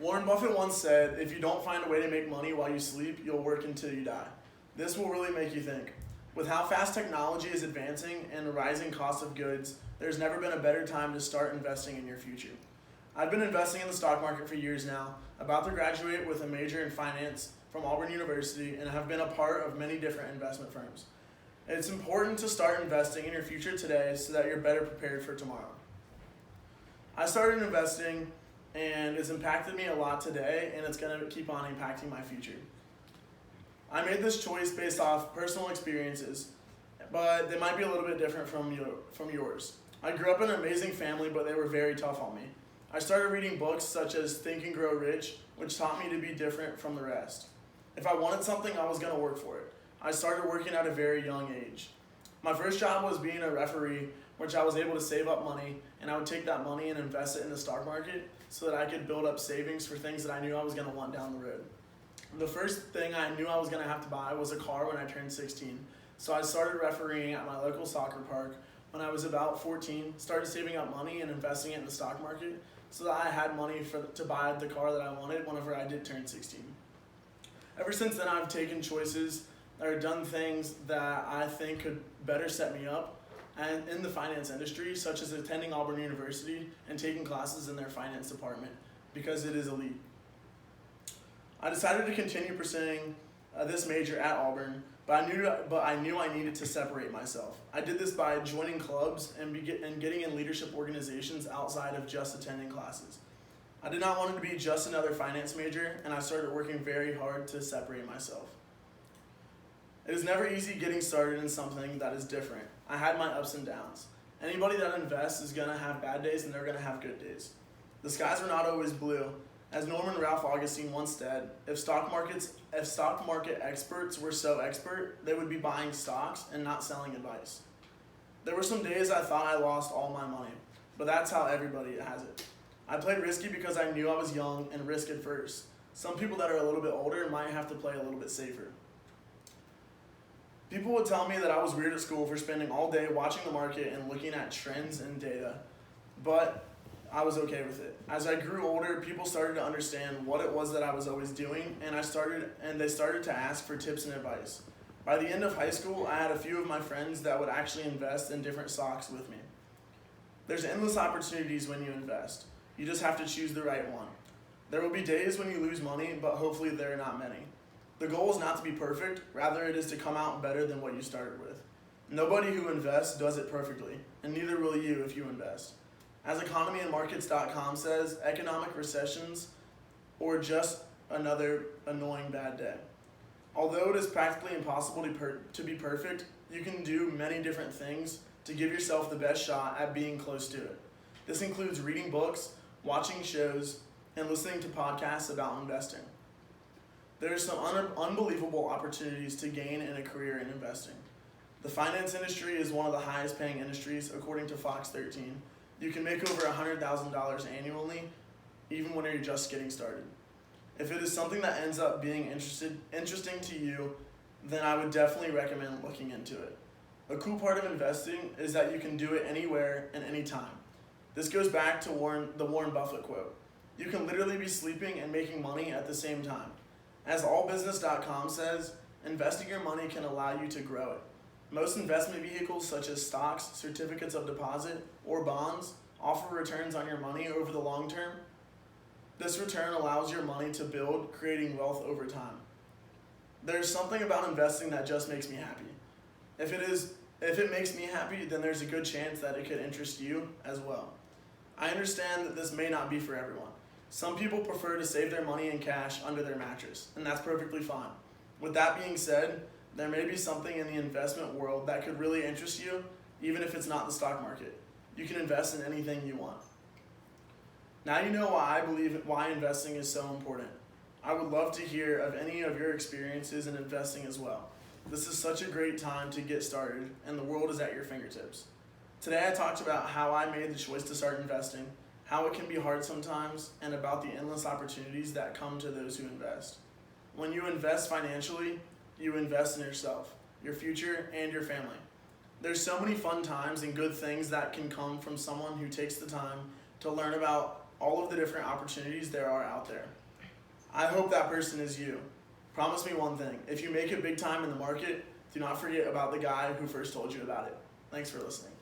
Warren Buffett once said, if you don't find a way to make money while you sleep, you'll work until you die. This will really make you think. With how fast technology is advancing and the rising cost of goods, there's never been a better time to start investing in your future. I've been investing in the stock market for years now, about to graduate with a major in finance from Auburn University, and have been a part of many different investment firms. It's important to start investing in your future today so that you're better prepared for tomorrow. I started investing and it's impacted me a lot today, and it's going to keep on impacting my future. I made this choice based off personal experiences, but they might be a little bit different from yours. I grew up in an amazing family, but they were very tough on me. I started reading books such as Think and Grow Rich, which taught me to be different from the rest. If I wanted something, I was going to work for it. I started working at a very young age. My first job was being a referee, which I was able to save up money, and I would take that money and invest it in the stock market so that I could build up savings for things that I knew I was going to want down the road. The first thing I knew I was going to have to buy was a car when I turned 16. So I started refereeing at my local soccer park when I was about 14, started saving up money and investing it in the stock market so that I had money to buy the car that I wanted whenever I did turn 16. Ever since then, I've taken choices or done things that I think could better set me up and in the finance industry, such as attending Auburn University and taking classes in their finance department because it is elite. I decided to continue pursuing this major at Auburn, but I knew I needed to separate myself. I did this by joining clubs and getting in leadership organizations outside of just attending classes. I did not want it to be just another finance major, and I started working very hard to separate myself. It is never easy getting started in something that is different. I had my ups and downs. Anybody that invests is going to have bad days and they're going to have good days. The skies are not always blue. As Norman Ralph Augustine once said, if stock market experts were so expert, they would be buying stocks and not selling advice. There were some days I thought I lost all my money, but that's how everybody has it. I played risky because I knew I was young and risk adverse. Some people that are a little bit older might have to play a little bit safer. People would tell me that I was weird at school for spending all day watching the market and looking at trends and data, but I was okay with it. As I grew older, people started to understand what it was that I was always doing, and they started to ask for tips and advice. By the end of high school, I had a few of my friends that would actually invest in different stocks with me. There's endless opportunities when you invest. You just have to choose the right one. There will be days when you lose money, but hopefully there are not many. The goal is not to be perfect, rather it is to come out better than what you started with. Nobody who invests does it perfectly, and neither will you if you invest. As economyandmarkets.com says, economic recessions or just another annoying bad day. Although it is practically impossible to be perfect, you can do many different things to give yourself the best shot at being close to it. This includes reading books, watching shows, and listening to podcasts about investing. There are some unbelievable opportunities to gain in a career in investing. The finance industry is one of the highest paying industries according to Fox 13. You can make over $100,000 annually even when you're just getting started. If it is something that ends up being interesting to you, then I would definitely recommend looking into it. A cool part of investing is that you can do it anywhere and anytime. This goes back to the Warren Buffett quote. You can literally be sleeping and making money at the same time. As allbusiness.com says, investing your money can allow you to grow it. Most investment vehicles such as stocks, certificates of deposit, or bonds offer returns on your money over the long term. This return allows your money to build, creating wealth over time. There's something about investing that just makes me happy. If it makes me happy, then there's a good chance that it could interest you as well. I understand that this may not be for everyone. Some people prefer to save their money in cash under their mattress, and that's perfectly fine. With that being said, there may be something in the investment world that could really interest you, even if it's not the stock market. You can invest in anything you want. Now you know why I believe why investing is so important. I would love to hear of any of your experiences in investing as well. This is such a great time to get started, and the world is at your fingertips. Today I talked about how I made the choice to start investing, how it can be hard sometimes, and about the endless opportunities that come to those who invest. When you invest financially, you invest in yourself, your future, and your family. There's so many fun times and good things that can come from someone who takes the time to learn about all of the different opportunities there are out there. I hope that person is you. Promise me one thing. If you make it big time in the market, do not forget about the guy who first told you about it. Thanks for listening.